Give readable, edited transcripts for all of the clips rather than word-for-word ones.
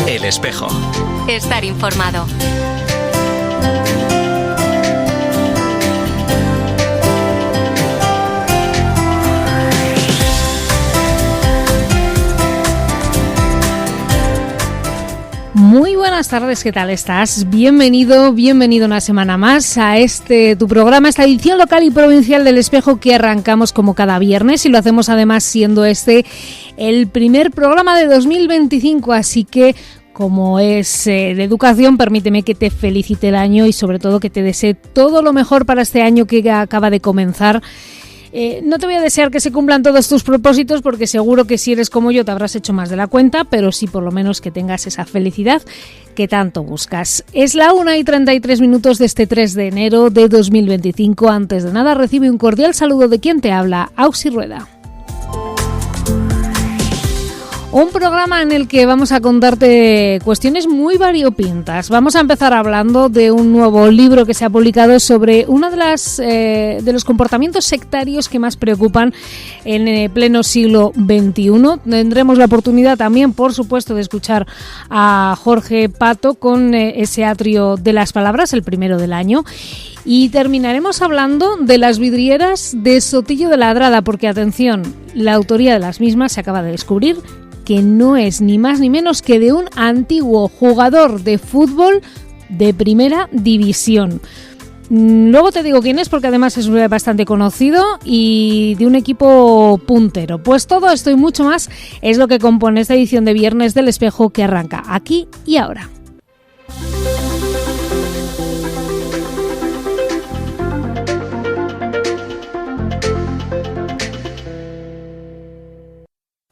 El Espejo. Estar informado. Muy buenas tardes, ¿qué tal estás? Bienvenido una semana más a tu programa, esta edición local y provincial del Espejo que arrancamos como cada viernes y lo hacemos además siendo el primer programa de 2025, así que como es de educación, permíteme que te felicite el año y sobre todo que te desee todo lo mejor para este año que acaba de comenzar. No te voy a desear que se cumplan todos tus propósitos porque seguro que si eres como yo te habrás hecho más de la cuenta, pero sí por lo menos que tengas esa felicidad que tanto buscas. Es la 1:33 de este 3 de enero de 2025. Antes de nada recibe un cordial saludo de quien te habla, Auxi Rueda. Un programa en el que vamos a contarte cuestiones muy variopintas. Vamos a empezar hablando de un nuevo libro que se ha publicado sobre uno de los comportamientos sectarios que más preocupan en pleno siglo XXI. Tendremos la oportunidad también, por supuesto, de escuchar a Jorge Pato con ese atrio de las palabras, el primero del año. Y terminaremos hablando de las vidrieras de Sotillo de Ladrada, porque, atención, la autoría de las mismas se acaba de descubrir que no es ni más ni menos que de un antiguo jugador de fútbol de primera división. Luego te digo quién es, porque además es bastante conocido y de un equipo puntero. Pues todo esto y mucho más es lo que compone esta edición de Viernes del Espejo que arranca aquí y ahora.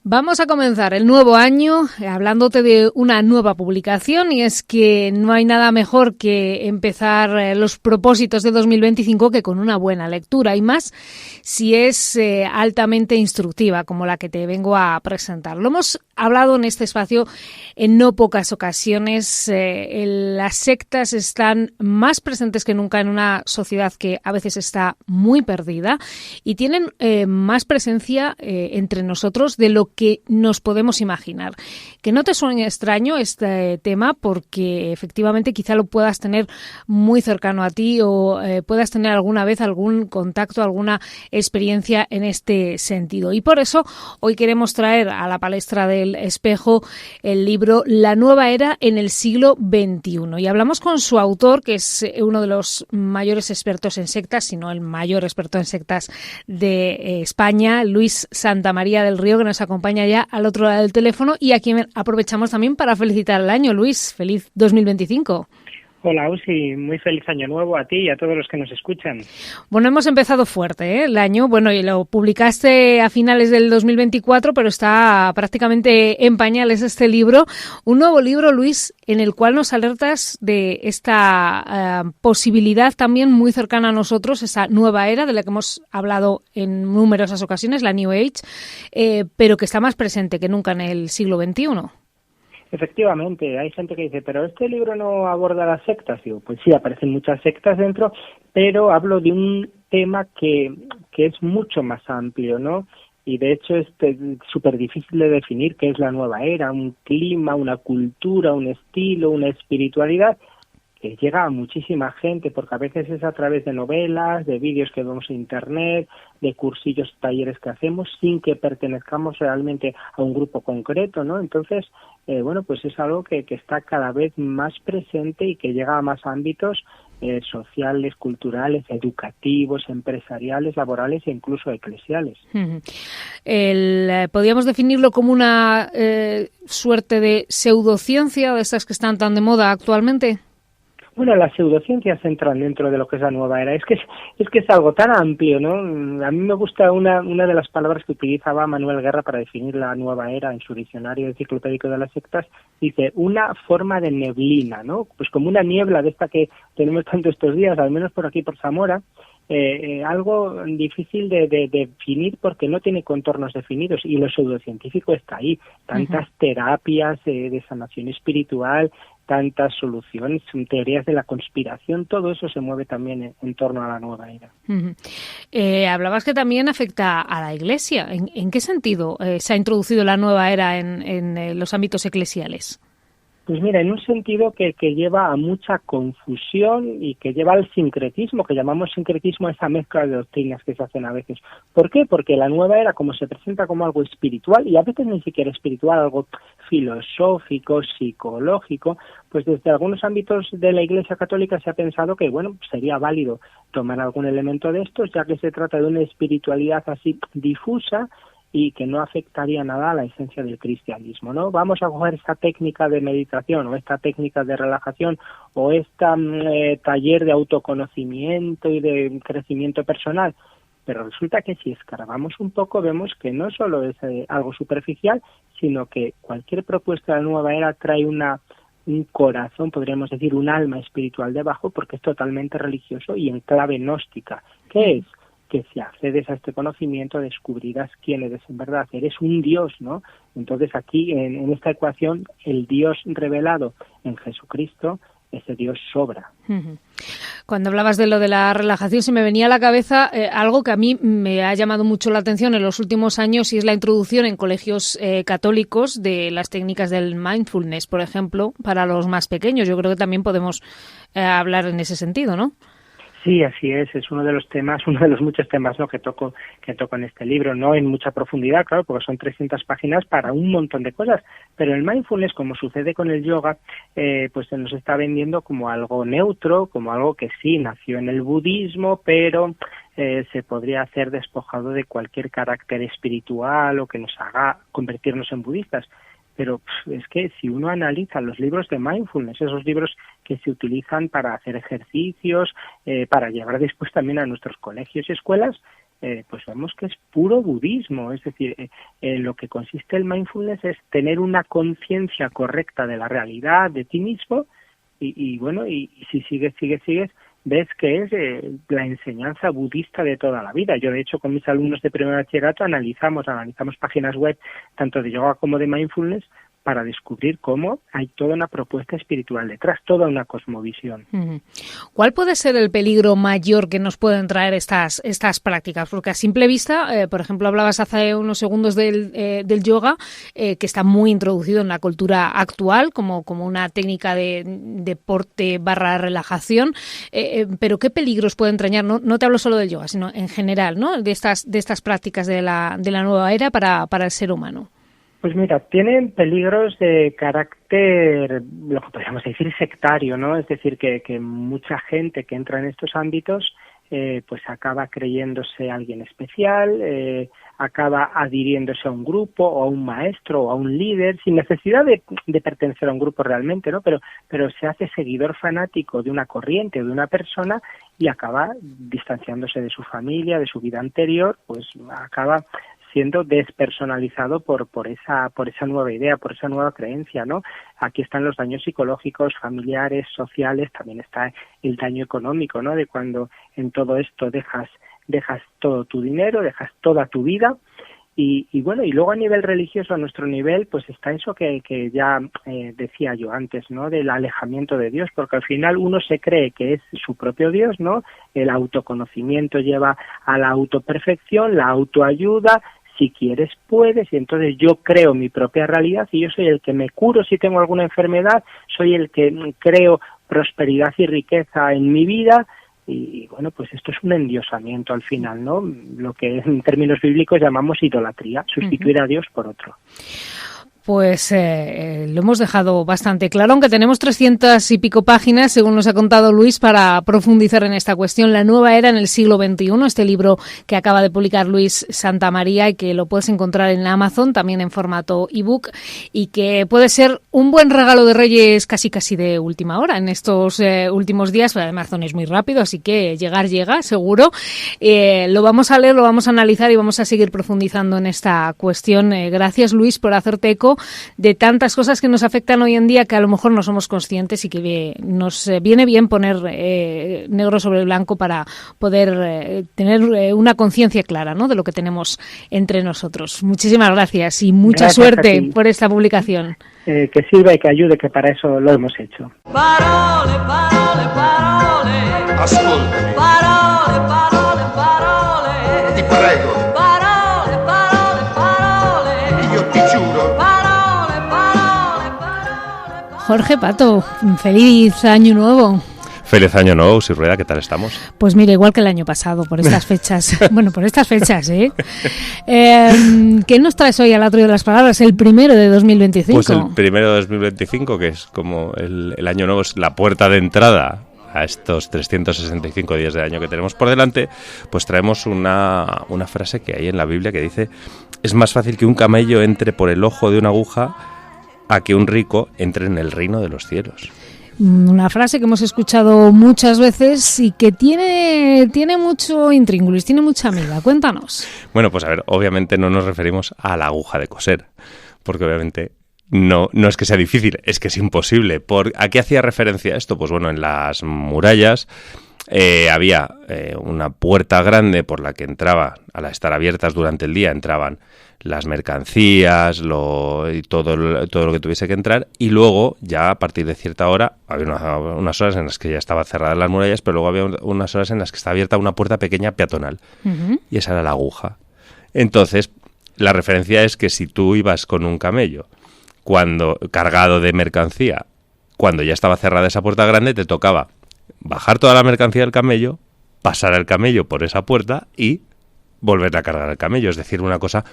Vamos a comenzar el nuevo año hablándote de una nueva publicación, y es que no hay nada mejor que empezar los propósitos de 2025 que con una buena lectura, y más si es altamente instructiva como la que te vengo a presentar. Lo hemos hablado en este espacio en no pocas ocasiones. Las sectas están más presentes que nunca en una sociedad que a veces está muy perdida y tienen más presencia entre nosotros de lo que nos podemos imaginar. Que no te suene extraño este tema, porque efectivamente quizá lo puedas tener muy cercano a ti o puedas tener alguna vez algún contacto, alguna experiencia en este sentido. Y por eso hoy queremos traer a la palestra del Espejo el libro La nueva era en el siglo XXI. Y hablamos con su autor, que es uno de los mayores expertos en sectas, si no el mayor experto en sectas de España, Luis Santamaría del Río, que nos acompaña ya al otro lado del teléfono y a quien aprovechamos también para felicitar el año. Luis, feliz 2025. Hola, Usi, muy feliz año nuevo a ti y a todos los que nos escuchan. Bueno, hemos empezado fuerte, el año. Bueno, y lo publicaste a finales del 2024, pero está prácticamente en pañales este libro. Un nuevo libro, Luis, en el cual nos alertas de esta posibilidad también muy cercana a nosotros, esa nueva era de la que hemos hablado en numerosas ocasiones, la New Age, pero que está más presente que nunca en el siglo XXI. Efectivamente, hay gente que dice, pero este libro no aborda las sectas. Digo, pues sí, aparecen muchas sectas dentro, pero hablo de un tema que es mucho más amplio, ¿no? Y de hecho es súper difícil de definir qué es la nueva era, un clima, una cultura, un estilo, una espiritualidad que llega a muchísima gente, porque a veces es a través de novelas, de vídeos que vemos en internet, de cursillos, talleres que hacemos, sin que pertenezcamos realmente a un grupo concreto, ¿no? Entonces, pues es algo que está cada vez más presente y que llega a más ámbitos sociales, culturales, educativos, empresariales, laborales e incluso eclesiales. Podríamos definirlo como una suerte de pseudociencia, de estas que están tan de moda actualmente. Bueno, las pseudociencias entran dentro de lo que es la nueva era. Es que es algo tan amplio, ¿no? A mí me gusta una de las palabras que utilizaba Manuel Guerra para definir la nueva era en su diccionario enciclopédico de las sectas. Dice, una forma de neblina, ¿no? Pues como una niebla de esta que tenemos tanto estos días, al menos por aquí por Zamora, algo difícil de definir porque no tiene contornos definidos, y lo pseudocientífico está ahí. Tantas terapias de sanación espiritual, tantas soluciones, teorías de la conspiración, todo eso se mueve también en torno a la nueva era. Hablabas que también afecta a la Iglesia. ¿En qué sentido se ha introducido la nueva era en los ámbitos eclesiales? Pues mira, en un sentido que lleva a mucha confusión y que lleva al sincretismo, que llamamos sincretismo a esa mezcla de doctrinas que se hacen a veces. ¿Por qué? Porque la nueva era, como se presenta como algo espiritual, y a veces ni siquiera espiritual, algo filosófico, psicológico, pues desde algunos ámbitos de la Iglesia Católica se ha pensado que, bueno, sería válido tomar algún elemento de estos, ya que se trata de una espiritualidad así difusa, y que no afectaría nada a la esencia del cristianismo, ¿no? Vamos a coger esta técnica de meditación o esta técnica de relajación o esta taller de autoconocimiento y de crecimiento personal, pero resulta que si escarbamos un poco vemos que no solo es algo superficial, sino que cualquier propuesta de la nueva era trae un corazón, podríamos decir, un alma espiritual debajo, porque es totalmente religioso y en clave gnóstica. ¿Qué es? Que si accedes a este conocimiento descubrirás quién eres en verdad, eres un Dios, ¿no? Entonces aquí en esta ecuación el Dios revelado en Jesucristo, ese Dios sobra. Cuando hablabas de lo de la relajación se me venía a la cabeza algo que a mí me ha llamado mucho la atención en los últimos años y es la introducción en colegios católicos de las técnicas del mindfulness, por ejemplo, para los más pequeños. Yo creo que también podemos hablar en ese sentido, ¿no? Sí, así es uno de los temas, uno de los muchos temas, ¿no?, que toco en este libro, no en mucha profundidad, claro, porque son 300 páginas para un montón de cosas, pero el mindfulness, como sucede con el yoga, pues se nos está vendiendo como algo neutro, como algo que sí nació en el budismo, pero se podría hacer despojado de cualquier carácter espiritual o que nos haga convertirnos en budistas. Pero es que si uno analiza los libros de mindfulness, esos libros que se utilizan para hacer ejercicios, para llevar después también a nuestros colegios y escuelas, pues vemos que es puro budismo. Es decir, lo que consiste el mindfulness es tener una conciencia correcta de la realidad, de ti mismo, y bueno, y si sigues, ves que es la enseñanza budista de toda la vida. Yo, de hecho, con mis alumnos de primer bachillerato analizamos páginas web tanto de yoga como de mindfulness para descubrir cómo hay toda una propuesta espiritual detrás, toda una cosmovisión. ¿Cuál puede ser el peligro mayor que nos pueden traer estas prácticas? Porque a simple vista, por ejemplo, hablabas hace unos segundos del yoga, que está muy introducido en la cultura actual como una técnica de deporte / relajación, pero ¿qué peligros puede entrañar? No te hablo solo del yoga, sino en general, ¿no?, de estas prácticas de la nueva era para el ser humano. Pues mira, tienen peligros de carácter, lo que podríamos decir, sectario, ¿no? Es decir, que mucha gente que entra en estos ámbitos pues acaba creyéndose alguien especial, acaba adhiriéndose a un grupo o a un maestro o a un líder sin necesidad de pertenecer a un grupo realmente, ¿no? Pero se hace seguidor fanático de una corriente o de una persona y acaba distanciándose de su familia, de su vida anterior, pues acaba siendo despersonalizado por esa nueva idea, por esa nueva creencia, ¿no? Aquí están los daños psicológicos, familiares, sociales, también está el daño económico, ¿no?, de cuando en todo esto dejas todo tu dinero, dejas toda tu vida. Y bueno, y luego a nivel religioso, a nuestro nivel, pues está eso que ya decía yo antes, ¿no?, del alejamiento de Dios, porque al final uno se cree que es su propio Dios, ¿no? El autoconocimiento lleva a la autoperfección, la autoayuda. Si quieres, puedes, y entonces yo creo mi propia realidad y yo soy el que me curo si tengo alguna enfermedad, soy el que creo prosperidad y riqueza en mi vida, y bueno, pues esto es un endiosamiento al final, ¿no? Lo que en términos bíblicos llamamos idolatría, sustituir a Dios por otro. Pues lo hemos dejado bastante claro, aunque tenemos 300 y pico páginas, según nos ha contado Luis, para profundizar en esta cuestión. La nueva era en el siglo XXI, este libro que acaba de publicar Luis Santamaría y que lo puedes encontrar en Amazon, también en formato ebook, y que puede ser un buen regalo de Reyes casi de última hora en estos últimos días. Amazon es muy rápido, así que llega, seguro. Lo vamos a leer, lo vamos a analizar y vamos a seguir profundizando en esta cuestión. Gracias, Luis, por hacerte eco de tantas cosas que nos afectan hoy en día que a lo mejor no somos conscientes y que nos viene bien poner negro sobre blanco para poder tener una conciencia clara, ¿no?, de lo que tenemos entre nosotros. Muchísimas gracias y mucha suerte por esta publicación. Que sirva y que ayude, que para eso lo hemos hecho. Parole, parole, parole. Ascolta. Parole, parole, parole. Ti prego. Parole, parole, parole. Io ti giuro. Jorge Pato, feliz año nuevo. Feliz año nuevo, Usi Rueda, ¿qué tal estamos? Pues mira, igual que el año pasado, por estas fechas. Bueno, por estas fechas, ¿eh? ¿Qué nos traes hoy al otro de las palabras? El primero de 2025. Pues el primero de 2025, que es como el año nuevo, es la puerta de entrada a estos 365 días del año que tenemos por delante. Pues traemos una frase que hay en la Biblia que dice: es más fácil que un camello entre por el ojo de una aguja a que un rico entre en el reino de los cielos. Una frase que hemos escuchado muchas veces y que tiene mucho intríngulis, tiene mucha amiga. Cuéntanos. Bueno, pues a ver, obviamente no nos referimos a la aguja de coser, porque obviamente no es que sea difícil, es que es imposible. ¿A qué hacía referencia esto? Pues bueno, en las murallas había una puerta grande por la que entraba, al estar abiertas durante el día, entraban las mercancías y todo lo que tuviese que entrar, y luego ya a partir de cierta hora había unas horas en las que ya estaba cerradas las murallas, pero luego había unas horas en las que estaba abierta una puerta pequeña peatonal, y esa era la aguja. Entonces la referencia es que si tú ibas con un camello cargado de mercancía, cuando ya estaba cerrada esa puerta grande, te tocaba bajar toda la mercancía del camello, pasar el camello por esa puerta y volver a cargar el camello, es decir, una cosa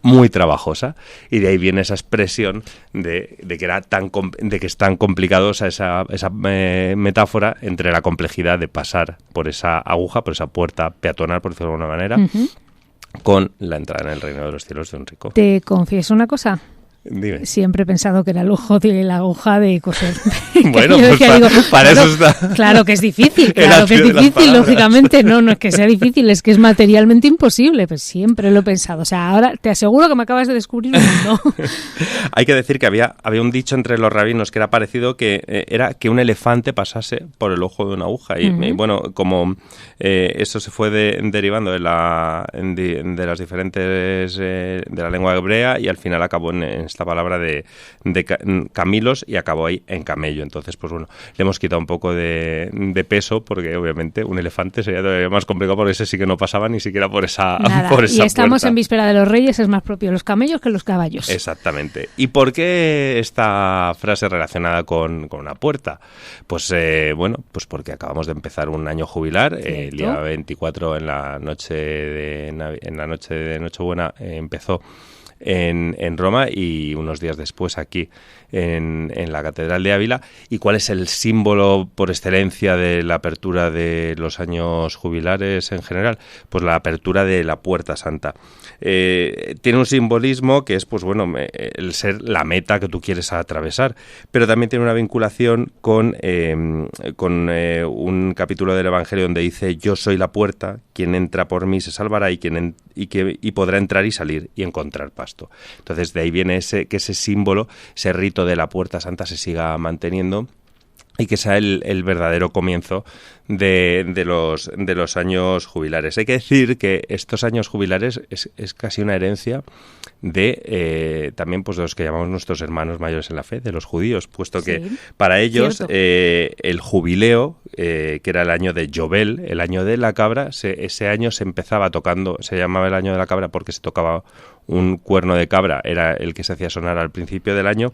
muy trabajosa, y de ahí viene esa expresión de que es tan complicado, esa metáfora entre la complejidad de pasar por esa aguja, por esa puerta peatonal, por decirlo de alguna manera, con la entrada en el reino de los cielos de un rico. Te confieso una cosa. Dime. Siempre he pensado que era el ojo de la aguja de coser. Bueno, pues para claro, eso está. Claro que es difícil, lógicamente. No es que sea difícil, es que es materialmente imposible. Pues siempre lo he pensado. O sea, ahora te aseguro que me acabas de descubrir un mundo. Hay que decir que había un dicho entre los rabinos que era parecido, que era que un elefante pasase por el ojo de una aguja. Y bueno, como eso se fue derivando de las diferentes de la lengua hebrea, y al final acabó en esta palabra de camilos, y acabó ahí en camello. Entonces, pues bueno, le hemos quitado un poco de peso, porque obviamente un elefante sería todavía más complicado, porque ese sí que no pasaba ni siquiera por esa y estamos puerta. En víspera de los Reyes, es más propio los camellos que los caballos. Exactamente. ¿Y por qué esta frase relacionada con una puerta? Pues bueno, pues porque acabamos de empezar un año jubilar. El día 24 en la noche de Nochebuena empezó en Roma, y unos días después aquí en la Catedral de Ávila. ¿Y cuál es el símbolo por excelencia de la apertura de los años jubilares en general? Pues la apertura de la Puerta Santa. Tiene un simbolismo que es, pues bueno, el ser la meta que tú quieres atravesar, pero también tiene una vinculación con un capítulo del Evangelio donde dice: yo soy la puerta, quien entra por mí se salvará, y podrá entrar y salir y encontrar pasto. Entonces de ahí viene que ese símbolo, ese rito de la Puerta Santa se siga manteniendo, y que sea el verdadero comienzo de los años jubilares. Hay que decir que estos años jubilares es casi una herencia de también, pues, de los que llamamos nuestros hermanos mayores en la fe, de los judíos, puesto que para ellos el jubileo, que era el año de Yobel, el año de la cabra, ese año se empezaba tocando, se llamaba el año de la cabra porque se tocaba un cuerno de cabra, era el que se hacía sonar al principio del año.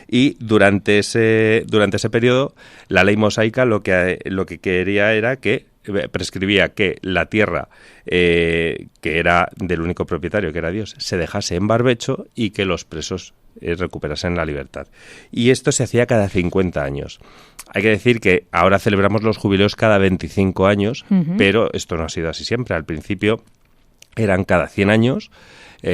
Y durante ese periodo, la ley mosaica lo que quería era que prescribía que la tierra, que era del único propietario, que era Dios, se dejase en barbecho, y que los presos recuperasen la libertad. Y esto se hacía cada 50 años. Hay que decir que ahora celebramos los jubileos cada 25 años, pero esto no ha sido así siempre. Al principio eran cada 100 años.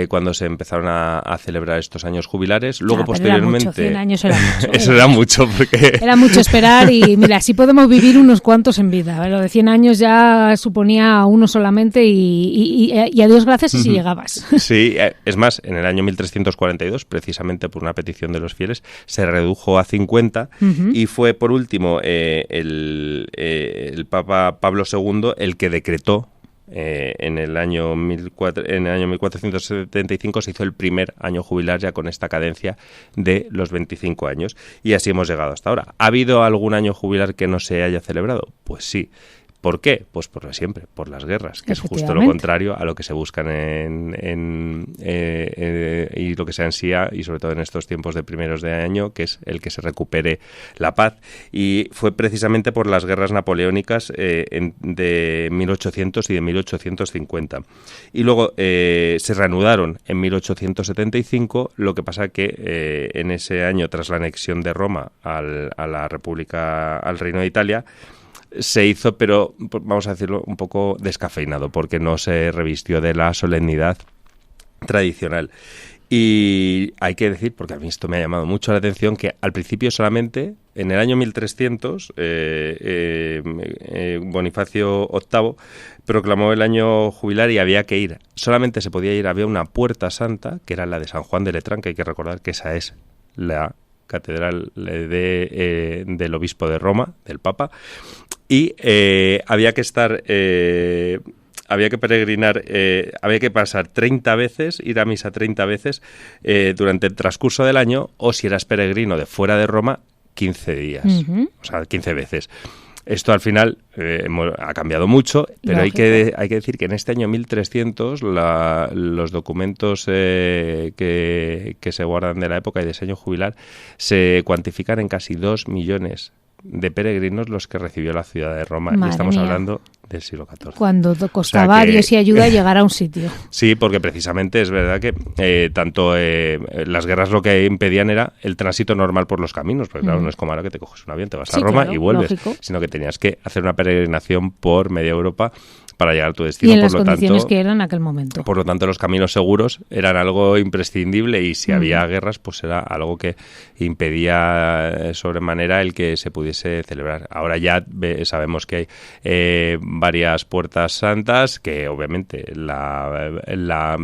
Cuando se empezaron a celebrar estos años jubilares. Luego, posteriormente... Era mucho, 100 años era mucho. Eso era mucho, porque... Era mucho esperar, y mira, así podemos vivir unos cuantos en vida. Lo de 100 años ya suponía uno solamente, y a Dios gracias si llegabas. Sí, es más, en el año 1342, precisamente por una petición de los fieles, se redujo a 50, y fue, por último, el Papa Pablo II el que decretó. En el año 1475 se hizo el primer año jubilar ya con esta cadencia de los 25 años, y así hemos llegado hasta ahora. ¿Ha habido algún año jubilar que no se haya celebrado? Pues sí, ¿Por qué? Pues por lo siempre, por las guerras, que es justo lo contrario a lo que se buscan y lo que se ansía, y sobre todo en estos tiempos de primeros de año, que es el que se recupere la paz. Y fue precisamente por las guerras napoleónicas de 1800 y de 1850. Y luego se reanudaron en 1875, lo que pasa que en ese año, tras la anexión de Roma a la República, al Reino de Italia, se hizo, pero vamos a decirlo, un poco descafeinado, porque no se revistió de la solemnidad tradicional. Y hay que decir, porque a mí esto me ha llamado mucho la atención, que al principio solamente, en el año 1300, Bonifacio VIII proclamó el año jubilar y había que ir. Solamente se podía ir, había una puerta santa, que era la de San Juan de Letrán, que hay que recordar que esa es la catedral del obispo de Roma, del Papa, y había que estar... había que peregrinar, había que pasar 30 veces, ir a misa 30 veces durante el transcurso del año, o si eras peregrino de fuera de Roma, 15 días, o sea, 15 veces. Esto al final ha cambiado mucho, pero hay que decir que en este año 1300 los documentos que se guardan de la época y de ese año jubilar se cuantifican en casi 2 millones de peregrinos los que recibió la ciudad de Roma. Madre y estamos mía. hablando del siglo XIV. Cuando costaba Dios y ayuda llegar a un sitio. Sí, porque precisamente es verdad que tanto las guerras lo que impedían era el tránsito normal por los caminos, porque claro, no es como ahora que te coges un avión, te vas a Roma y vuelves, lógico, sino que tenías que hacer una peregrinación por media Europa para llegar a tu destino. Y en las condiciones que eran en aquel momento. Por lo tanto, los caminos seguros eran algo imprescindible, y si había guerras, pues era algo que impedía sobremanera el que se pudiese celebrar. Ahora ya sabemos que hay varias puertas santas, que obviamente la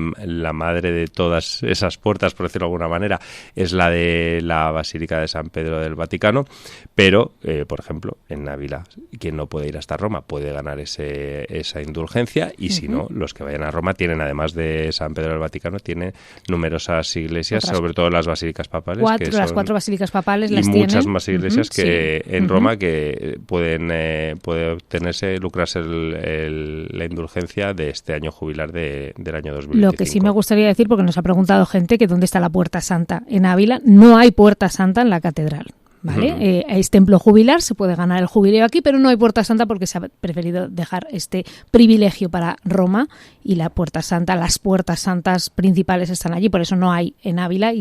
madre de todas esas puertas, por decirlo de alguna manera, es la de la Basílica de San Pedro del Vaticano, pero, por ejemplo, en Ávila, quien no puede ir hasta Roma puede ganar esa indulgencia, y si no, los que vayan a Roma tienen, además de San Pedro del Vaticano, tiene numerosas iglesias, sobre todo las basílicas papales. Las 4 basílicas papales las tienen. Y muchas más iglesias que en Roma que puede obtenerse, lucrarse la indulgencia de este año jubilar del año 2025. Lo que sí me gustaría decir, porque nos ha preguntado gente que dónde está la Puerta Santa. En Ávila no hay Puerta Santa en la catedral. ¿Vale? Es templo jubilar, se puede ganar el jubileo aquí, pero no hay Puerta Santa porque se ha preferido dejar este privilegio para Roma, y la Puerta Santa, las puertas santas principales están allí, por eso no hay en Ávila,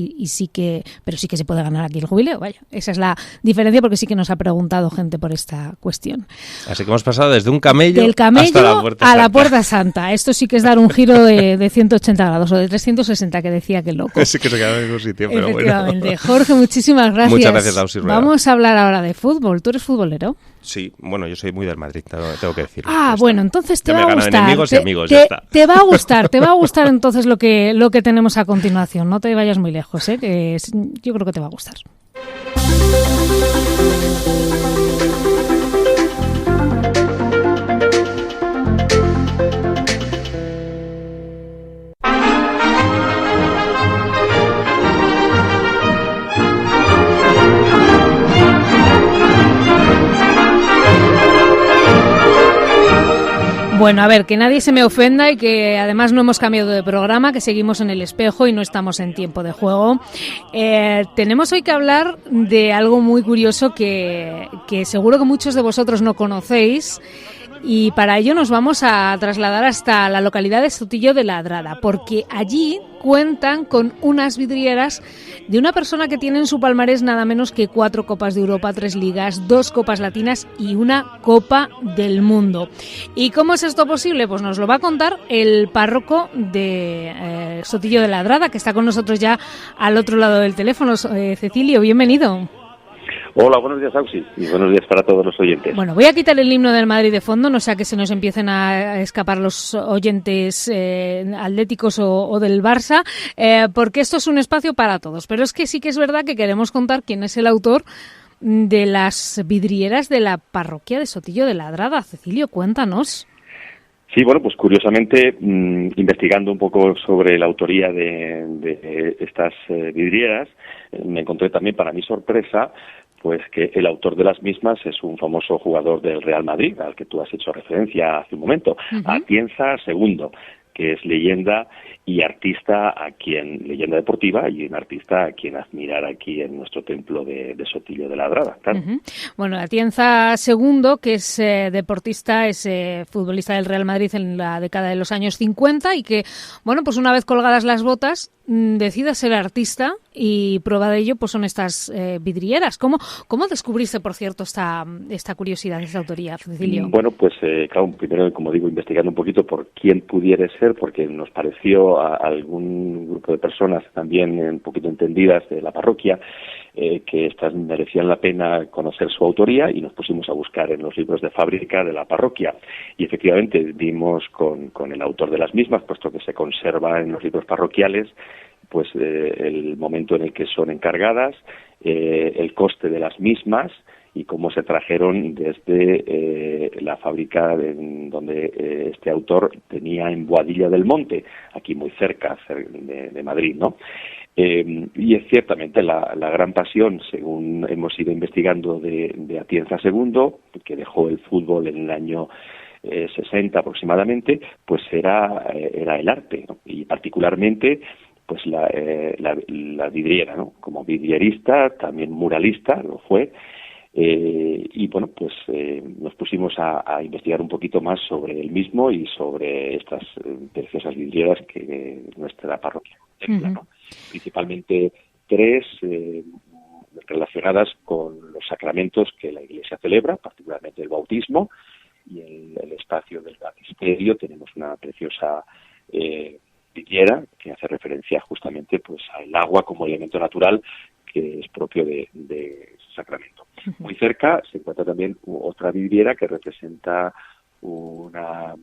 pero sí que se puede ganar aquí el jubileo. Vaya, esa es la diferencia, porque sí que nos ha preguntado gente por esta cuestión. Así que hemos pasado desde un camello, hasta la Puerta a Santa. La Puerta Santa. Esto sí que es dar un giro de 180 grados o de 360, que decía que loco. Sí que se queda en el mismo sitio, pero efectivamente. Bueno. Jorge, muchísimas gracias. Muchas gracias, Dausi Rueda. Vamos a hablar ahora de fútbol. ¿Tú eres futbolero? Sí, bueno, yo soy muy del Madrid, tengo que decirlo. Bueno, entonces te va a gustar. Enemigos y amigos, ya está. Te va a gustar entonces lo que tenemos a continuación. No te vayas muy lejos, que yo creo que te va a gustar. Bueno, a ver, que nadie se me ofenda y que además no hemos cambiado de programa, que seguimos en El Espejo y no estamos en tiempo de juego. Tenemos hoy que hablar de algo muy curioso que seguro que muchos de vosotros no conocéis, y para ello nos vamos a trasladar hasta la localidad de Sotillo de la Adrada, porque allí cuentan con unas vidrieras de una persona que tiene en su palmarés nada menos que 4 Copas de Europa, 3 Ligas, 2 Copas Latinas y una Copa del Mundo. ¿Y cómo es esto posible? Pues nos lo va a contar el párroco de Sotillo de la Adrada, que está con nosotros ya al otro lado del teléfono. Cecilio, bienvenido. Hola, buenos días, Ausi, y buenos días para todos los oyentes. Bueno, voy a quitar el himno del Madrid de fondo, no sea que se nos empiecen a escapar los oyentes atléticos o del Barça, porque esto es un espacio para todos. Pero es que sí que es verdad que queremos contar quién es el autor de las vidrieras de la parroquia de Sotillo de la Adrada. Cecilio, cuéntanos. Sí, bueno, pues curiosamente, investigando un poco sobre la autoría de estas vidrieras, me encontré también, para mi sorpresa, pues que el autor de las mismas es un famoso jugador del Real Madrid, al que tú has hecho referencia hace un momento, Atienza II, que es leyenda y artista leyenda deportiva y un artista a quien admirar aquí en nuestro templo de Sotillo de Ladrada, claro. Bueno, Atienza II, que es deportista, es futbolista del Real Madrid en la década de los años 50 y que, bueno, pues una vez colgadas las botas, decide ser artista y prueba de ello pues son estas vidrieras. ¿Cómo descubriste, por cierto, esta curiosidad, esta autoría, Cecilio? Bueno, pues claro, primero, como digo, investigando un poquito por quién pudiera ser, porque nos pareció a algún grupo de personas también un poquito entendidas de la parroquia que estas merecían la pena conocer su autoría, y nos pusimos a buscar en los libros de fábrica de la parroquia y efectivamente dimos con el autor de las mismas, puesto que se conserva en los libros parroquiales pues el momento en el que son encargadas, el coste de las mismas y cómo se trajeron desde la fábrica donde este autor tenía en Boadilla del Monte, aquí muy cerca de Madrid, ¿no? Y es ciertamente la gran pasión, según hemos ido investigando, de Atienza II, que dejó el fútbol en el año 60 aproximadamente, pues era el arte, ¿no? Y particularmente pues la vidriera, ¿no? Como vidrierista, también muralista, lo fue. Y bueno, pues nos pusimos a investigar un poquito más sobre el mismo y sobre estas preciosas vidrieras que nuestra parroquia contempla, ¿no? Principalmente 3 relacionadas con los sacramentos que la Iglesia celebra, particularmente el bautismo y el espacio del baptisterio. Tenemos una preciosa vidriera que hace referencia justamente pues al agua como elemento natural que es propio de sacramento. Muy cerca se encuentra también otra vidriera que representa una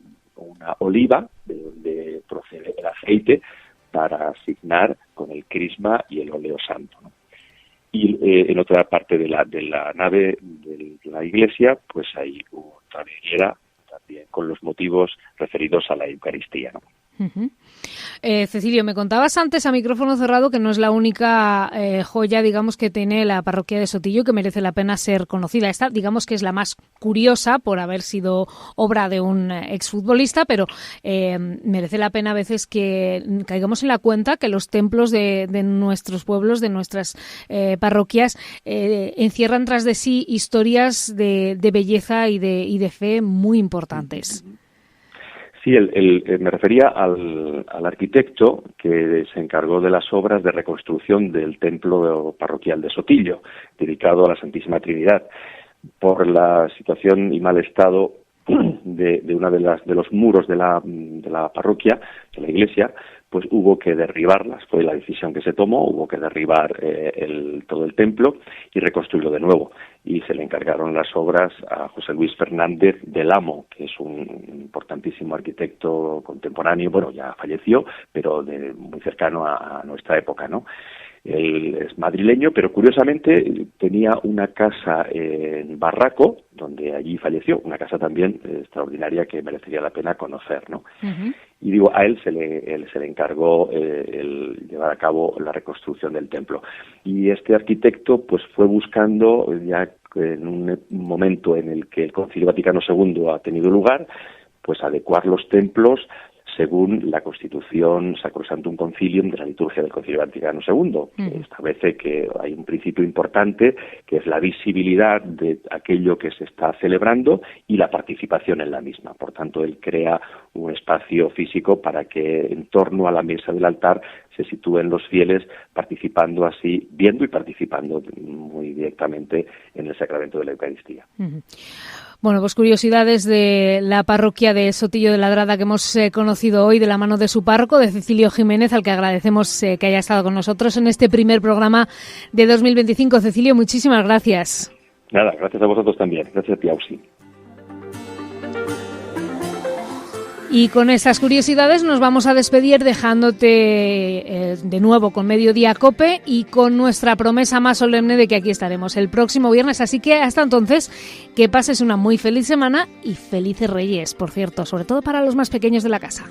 oliva de donde procede el aceite para asignar con el crisma y el óleo santo, ¿no? Y en otra parte de la nave de la iglesia pues hay otra vidriera también con los motivos referidos a la Eucaristía, ¿no? Cecilio, me contabas antes a micrófono cerrado que no es la única joya, digamos, que tiene la parroquia de Sotillo que merece la pena ser conocida. Esta, digamos, que es la más curiosa por haber sido obra de un exfutbolista, pero merece la pena a veces que caigamos en la cuenta que los templos de nuestros pueblos, de nuestras parroquias, encierran tras de sí historias de belleza y de fe muy importantes. Sí, me refería al arquitecto que se encargó de las obras de reconstrucción del templo parroquial de Sotillo, dedicado a la Santísima Trinidad. Por la situación y mal estado de una de los muros de la parroquia, de la iglesia, pues hubo que derribarlas. Fue la decisión que se tomó, hubo que derribar todo el templo y reconstruirlo de nuevo. Y se le encargaron las obras a José Luis Fernández del Amo, que es un importantísimo arquitecto contemporáneo, bueno, ya falleció, pero muy cercano a nuestra época, ¿no? Él es madrileño, pero curiosamente tenía una casa en Barraco, donde allí falleció, una casa también extraordinaria que merecería la pena conocer, ¿no? Y digo, a él se le encargó el llevar a cabo la reconstrucción del templo. Y este arquitecto pues fue buscando, ya en un momento en el que el Concilio Vaticano II ha tenido lugar, pues adecuar los templos según la Constitución Sacrosanctum Concilium de la liturgia del Concilio Vaticano II, que establece que hay un principio importante que es la visibilidad de aquello que se está celebrando y la participación en la misma. Por tanto, él crea un espacio físico para que en torno a la mesa del altar se sitúen los fieles, participando así, viendo y participando muy directamente en el sacramento de la Eucaristía. Bueno, pues curiosidades de la parroquia de Sotillo de Ladrada que hemos conocido hoy de la mano de su párroco, de Cecilio Jiménez, al que agradecemos que haya estado con nosotros en este primer programa de 2025. Cecilio, muchísimas gracias. Nada, gracias a vosotros también. Gracias a ti, Ausi. Y con estas curiosidades nos vamos a despedir dejándote de nuevo con Mediodía COPE y con nuestra promesa más solemne de que aquí estaremos el próximo viernes. Así que hasta entonces, que pases una muy feliz semana y felices Reyes, por cierto, sobre todo para los más pequeños de la casa.